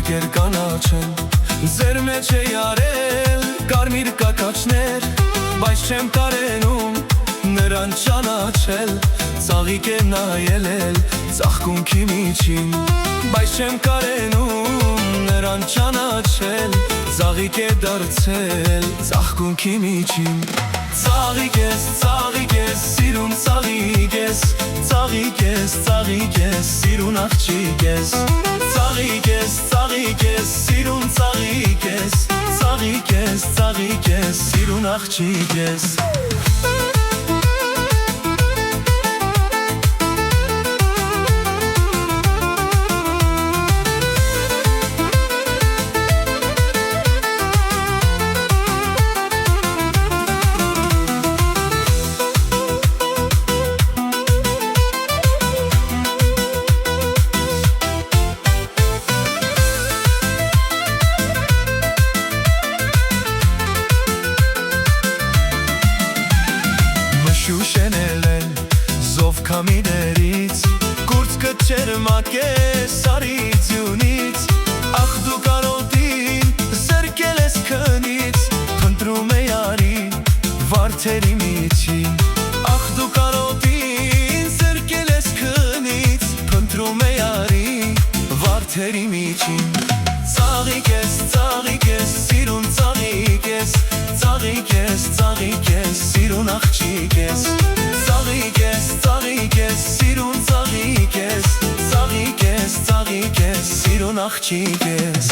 ծաղիկեր կանաչեն Ձեր մեջ է յարել կարմիր կակաչներ Բայց չեմ կարենում նրան ճանաչել Ծաղիկ է նայել ծաղկունքի միջին Բայց չեմ կարենում նրան ճանաչել Ծաղիկ է դարձել ծաղկունքի միջին Ծաղիկ ես, սիրուն ծաղիկ ես Ծաղիկ ես, սիրուն աղջիկ ես Ծաղիկ ես, սիրուն ծաղիկ ես Ծաղիկ ես, սիրուն աղջիկ ես Շուշենել են զով կամիներից Կուրծ կջերմակ է սարիձյունից Ախ դու կարոտին զրկել ես քնից Փնտրում է յարի վարդերի միջին Ախ դու կարոտին զրկել ես քնից Փնտրում է յարի վարդերի միջին Ծաղիկ ես, սիրուն ծաղիկ ես Ծաղիկ ես, սիրուն աղջիկ ես Ծաղիկ ես, սիրուն ծաղիկ ես Ծաղիկ ես, սիրուն աղջիկ ես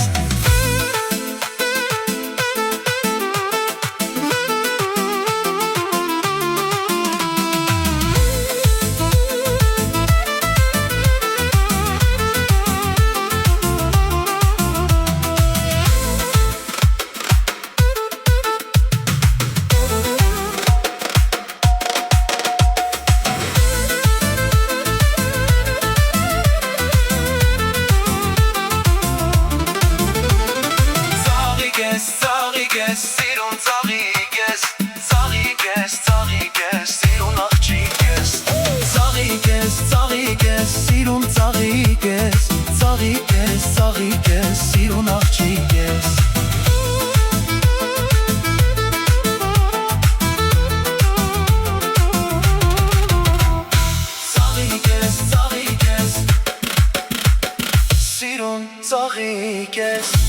Սիրուն ծաղիկ ես Ծաղիկ ես, սիրուն աղջիկ ես Ծաղիկ ես, սիրուն ծաղիկ ես Ծաղիկ ես, սիրուն աղջիկ ես Ծաղիկ ես, սիրուն ծաղիկ ես